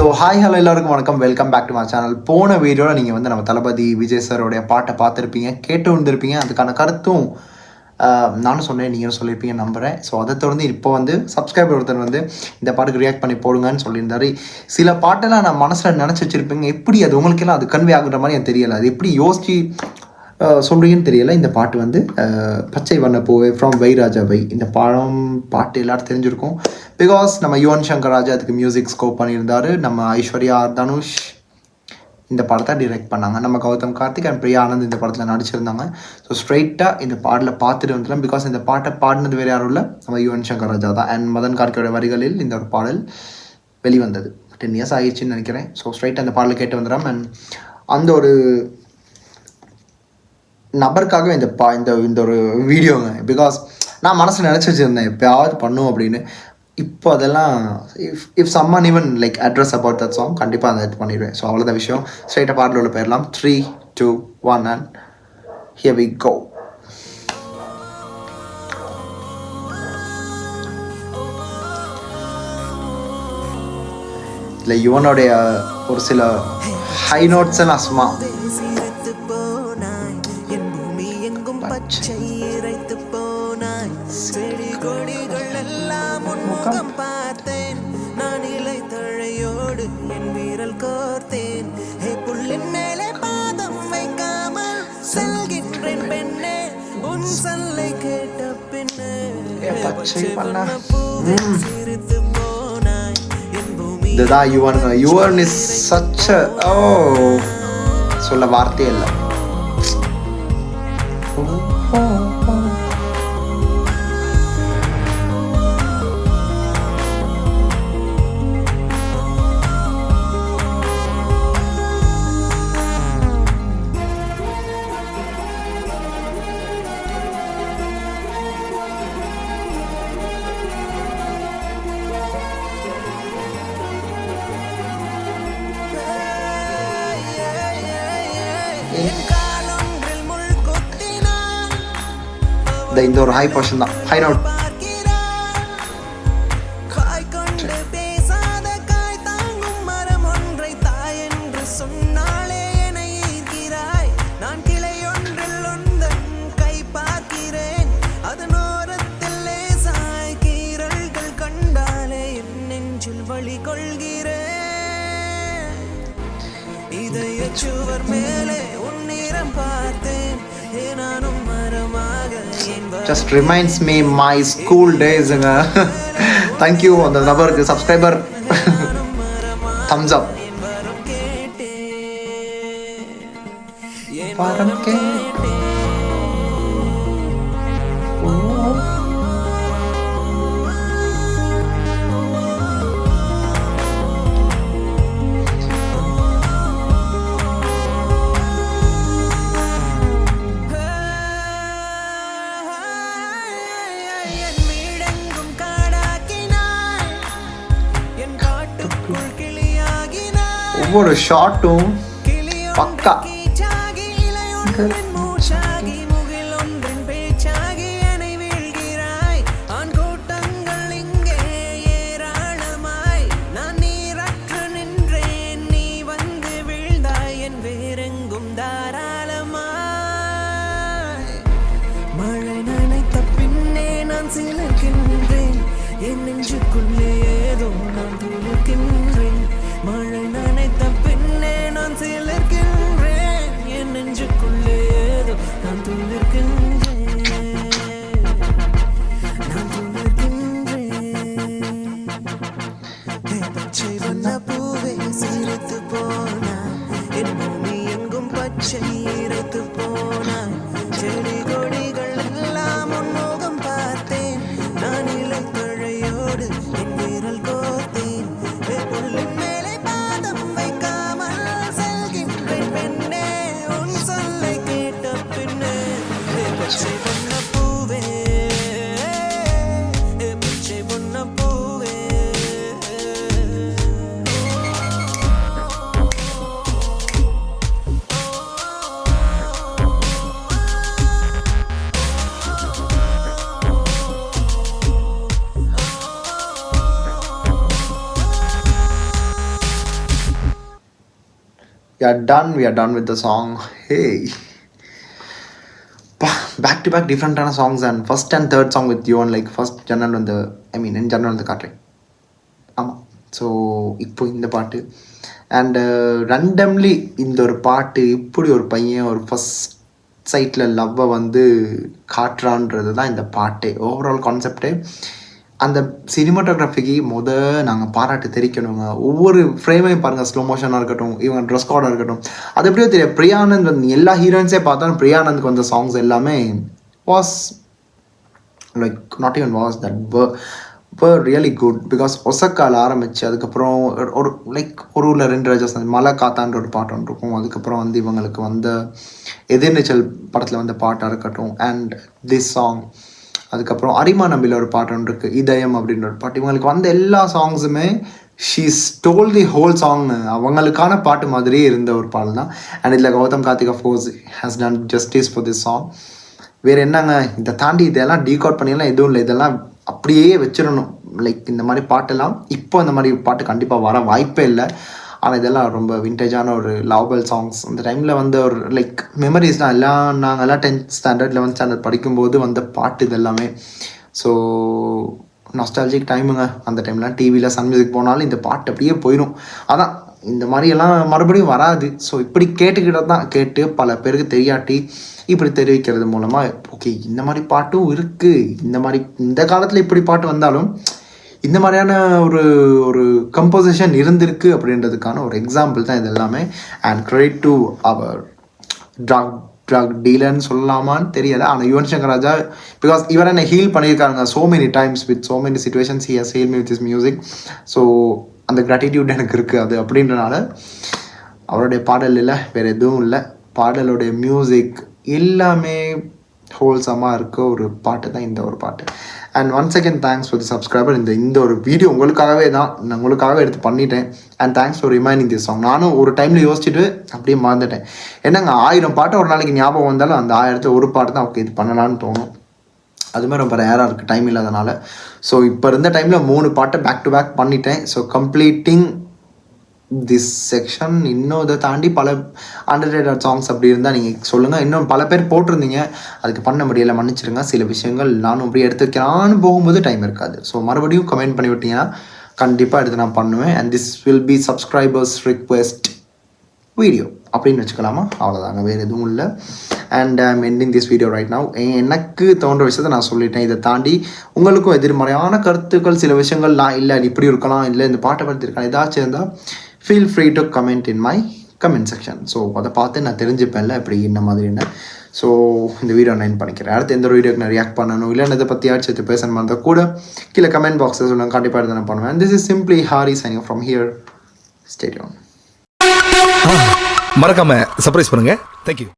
Hi hello எல்லாருக்கும் வணக்கம், welcome back to my channel. போன வீடியோவில் நீங்கள் வந்து நம்ம தளபதி விஜய் சாரோடைய பாட்டை பார்த்துருப்பீங்க, கேட்டு வந்திருப்பீங்க. அதுக்கான கருத்தும் நானும் சொன்னேன், நீங்களும் சொல்லியிருப்பீங்க நம்புகிறேன். ஸோ அதை தொடர்ந்து இப்போ வந்து சப்ஸ்கிரைபர் ஒருத்தர் வந்து இந்த பாட்டுக்கு ரியாக்ட் பண்ணி போடுங்கன்னு சொல்லியிருந்தாரு. சில பாட்டெல்லாம் நான் மனசில் நினச்சி வச்சுருப்பேங்க, எப்படி அது உங்களுக்கெல்லாம் அது கன்வே ஆகுற மாதிரி எனக்கு தெரியலை. அது எப்படி யோசிச்சு சொல்கிறீங்கன்னு தெரியலை. இந்த பாட்டு வந்து பச்சை வண்ண பூவே ஃப்ரம் வைராஜாவை. இந்த பாட்டு எல்லோரும் தெரிஞ்சிருக்கும். பிகாஸ் நம்ம யுவன் சங்கர் ராஜா அதுக்கு மியூசிக் ஸ்கோப் பண்ணியிருந்தார். நம்ம ஐஸ்வர்யா தனுஷ் இந்த படத்தை டிரெக்ட் பண்ணாங்க. நம்ம கௌதம் கார்த்திக் அண்ட் பிரியா ஆனந்த் இந்த படத்தில் நடிச்சிருந்தாங்க. ஸோ ஸ்ட்ரைட்டாக இந்த பாடலில் பார்த்துட்டு வந்துடலாம். பிகாஸ் இந்த பாட்டை பாடினது வேறு யாரும் இல்லை, நம்ம யுவன் சங்கர் ராஜா தான். அண்ட் மதன் கார்த்தியோட வரிகளில் இந்த ஒரு பாடல் வெளிவந்தது. 10 years ஆகிடுச்சின்னு நினைக்கிறேன். ஸோ ஸ்ட்ரைட்டாக அந்த பாடலை கேட்டு வந்துடலாம். அண்ட் அந்த ஒரு நபருக்காக இந்த ஒரு வீடியோங்க. பிகாஸ் நான் மனசில் நினச்சி வச்சுருந்தேன் எப்போயாவது பண்ணும் அப்படின்னு. இப்போ அதெல்லாம் if someone even like address about that song கண்டிப்பாக அதை இது பண்ணிடுவேன். ஸோ அவ்வளோதான் விஷயம். ஸ்ட்ரைட்டாக பாடலில் உள்ள போயிடலாம். 3, 2, 1 அண்ட் ஹியர் வி கோ. இல்லை யுவனுடைய ஒரு சில ஹை நோட்ஸை நான் சும்மா பார்த்தேன் நான் இலை தழையோடு என் வீரல் கோர்த்தேன். புள்ளின் மேலே பாதம் வைக்காமல் செல்கின்றேன் பெண்ணே, உன் சொல்லை கேட்ட பின்னே சிரித்து போனாய் என் பூமி. யுவன் இஸ் such a சொல்ல வார்த்தையே இல்லை. இந்த ஒரு ஹை போர்ஷன் தான், high note. Just reminds me my school days. Thank you on the number subscriber. Thumbs up. ஒவ்வொரு ஷாட்டும் பக்கா. மழை நனைத்த பின்னே நான் சிலர்கின்றேன், என் நெஞ்சுக்குள்ளே ஏதோ நான் துளிர்க்கின்றேன். மழை நனைத்த பின்னே நான் சிலர்கின்றேன், என் நெஞ்சுக்குள்ளே ஏதோ நான் துளிர்க்கின்றேன், நான் துளிர்க்கின்றேன். பச்சை வண்ண பூவே சிரித்து போனாய், என் பூமி எங்கும் பச்சை இறைத்து போனாய். செடி கொடிகள் எல்லாம் உன்முகம் பார்த்தேன், நான் இலை தழையோடு என் we are done with the song. Hey, back to back different songs, and first and third song with you on like first general வந்து in general வந்து காட்டுறேன். ஆமாம், ஸோ இப்போ இந்த பாட்டு அண்டு ரண்டம்லி இந்த ஒரு பாட்டு இப்படி ஒரு பையன் ஒரு ஃபஸ்ட் சைட்டில் லவ்வை வந்து காட்டுறான்றது தான் இந்த பாட்டே. ஓவரால் கான்செப்டே அந்த சினிமாட்டோகிராஃபிக்கு நாங்கள் பாராட்டு தெரிவிக்கணுங்க. ஒவ்வொரு ஃப்ரேமையும் பாருங்கள், ஸ்லோ மோஷனாக இருக்கட்டும், இவங்க ட்ரெஸ் கோடாக இருக்கட்டும், அது எப்படியோ தெரியும். பிரியானந்த் வந்து எல்லா ஹீரோயின்ஸே பார்த்தாலும் பிரியானந்துக்கு வந்த சாங்ஸ் எல்லாமே was like not even was that were really good because ஒசக்கால் ஆரம்பிச்சு அதுக்கப்புறம் ஒரு லைக் ஒரு ஊரில் 2 ராஜா மலை காத்தான்ற ஒரு பாட்டு ஒன்று இருக்கும். அதுக்கப்புறம் வந்து இவங்களுக்கு வந்த எதிர்நீச்சல் படத்தில் வந்த பாட்டாக இருக்கட்டும் அண்ட் திஸ் சாங், அதுக்கப்புறம் அரிமா நம்பியில் ஒரு பாட்டு ஒன்று இருக்குது, இதயம் அப்படின்ற ஒரு பாட்டு. இவங்களுக்கு வந்த எல்லா சாங்ஸுமே she stole the whole song, அவங்களுக்கான பாட்டு மாதிரியே இருந்த ஒரு பாடல் தான். அண்ட் இதில் Gautham Karthik of course has done justice for this song. வேறு என்னங்க, இதை தாண்டி இதெல்லாம் டீகோட் பண்ணியெல்லாம் எதுவும் இல்லை, இதெல்லாம் அப்படியே வச்சிடணும். லைக் இந்த மாதிரி பாட்டெல்லாம் இப்போ இந்த மாதிரி பாட்டு கண்டிப்பாக வர வாய்ப்பே இல்லை. ஆனால் இதெல்லாம் ரொம்ப விண்டேஜான ஒரு லவபிள் சாங்ஸ். அந்த டைமில் வந்து ஒரு லைக் மெமரிஸ் தான். நாங்கள்லாம் 10th ஸ்டாண்டர்ட் 11th ஸ்டாண்டர்ட் படிக்கும்போது வந்த பாட்டு இது எல்லாமே. ஸோ நாஸ்டாலஜிக் டைமுங்க. அந்த டைம்லாம் டிவியில் சன் மியூசிக் போனாலும் இந்த பாட்டு அப்படியே போயிடும். அதான் இந்த மாதிரியெல்லாம் மறுபடியும் வராது. ஸோ இப்படி கேட்டுக்கிட்ட தான் கேட்டு பல பேருக்கு தெரியாட்டி இப்படி தெரிவிக்கிறது மூலமாக ஓகே இந்த மாதிரி பாட்டும் இருக்குது, இந்த மாதிரி இந்த காலத்தில் இப்படி பாட்டு வந்தாலும் இந்த மாதிரியான ஒரு கம்போசிஷன் இருந்திருக்கு அப்படின்றதுக்கான ஒரு எக்ஸாம்பிள் தான் இது எல்லாமே. And credit to our drug டீலர்னு சொல்லலாமான்னு தெரியலை. ஆனால் யுவன் சங்கர் ராஜா பிகாஸ் இவரை என்னை ஹீல் பண்ணியிருக்காங்க so many times with so many situations he has heel me with is music. So அந்த கிராட்டிடியூட் எனக்கு இருக்குது. அது அப்படின்றனால அவருடைய பாடல் இல்லை, வேறு எதுவும் இல்லை. பாடலுடைய மியூசிக் எல்லாமே ஹோல்சமாக இருக்க ஒரு பாட்டு தான் இந்த ஒரு பாட்டு. And once again thanks for the subscriber. இந்த ஒரு வீடியோ உங்களுக்காகவே தான், நான் உங்களுக்காகவே எடுத்து பண்ணிட்டேன். And thanks for reminding this song. நானும் ஒரு டைமில் யோசிச்சுட்டு அப்படியே மறந்துட்டேன். என்னங்க 1000 பாட்டு ஒரு நாளைக்கு ஞாபகம் வந்தாலும் அந்த 1000த்தில் ஒரு பாட்டு தான் ஓகே இது பண்ணலான்னு தோணும். அதுமாதிரி ரொம்ப ரேராக இருக்குது டைம் இல்லாதனால. ஸோ இப்போ இருந்த டைமில் 3 பாட்டை பேக் டு பேக் பண்ணிட்டேன். So completing this section. இன்னும் இதை தாண்டி பல அண்டர்ரேட்டட் சாங்ஸ் அப்படி இருந்தால் நீங்கள் சொல்லுங்கள். இன்னும் பல பேர் போட்டிருந்தீங்க, அதுக்கு பண்ண முடியலை, மன்னிச்சிருங்க. சில விஷயங்கள் நானும் அப்படி எடுத்து வைக்கலான்னு போகும்போது டைம் இருக்காது. ஸோ மறுபடியும் கமெண்ட் பண்ணி விட்டீங்கன்னா கண்டிப்பாக எடுத்து நான் பண்ணுவேன். And this will be subscribers request video அப்படின்னு வச்சுக்கலாமா? அவ்வளோதாங்க, வேறு எதுவும் இல்லை. And I am ending this video right now. எனக்கு தோன்ற விஷயத்தை நான் சொல்லிட்டேன். இதை தாண்டி உங்களுக்கும் எதிர்மறையான கருத்துக்கள் சில விஷயங்கள் நான் இல்லை இப்படி இருக்கலாம், இல்லை இந்த பாட்டை பற்றி இருக்கலாம், ஏதாச்சும் இருந்தால் feel free to comment in my comment section. So அதை பார்த்து நான் தெரிஞ்சுப்பேன்ல இப்படி இந்த மாதிரி என்ன. ஸோ இந்த வீடியோ நான் பண்ணிக்கிறேன். அடுத்து எந்த ஒரு வீடியோக்கு நான் ரியாக்ட் பண்ணணும் இல்லை இதை பற்றி யாச்சும் பேசணுமா இருந்தால் கூட கீழே கமெண்ட் பாக்ஸில் சொல்லுங்கள், கண்டிப்பாக எடுத்து நான் பண்ணுவேன். This is simply Harry signing from here. Stay tune. மறக்காம சர்ப்ரைஸ் பண்ணுங்க. தேங்க்யூ.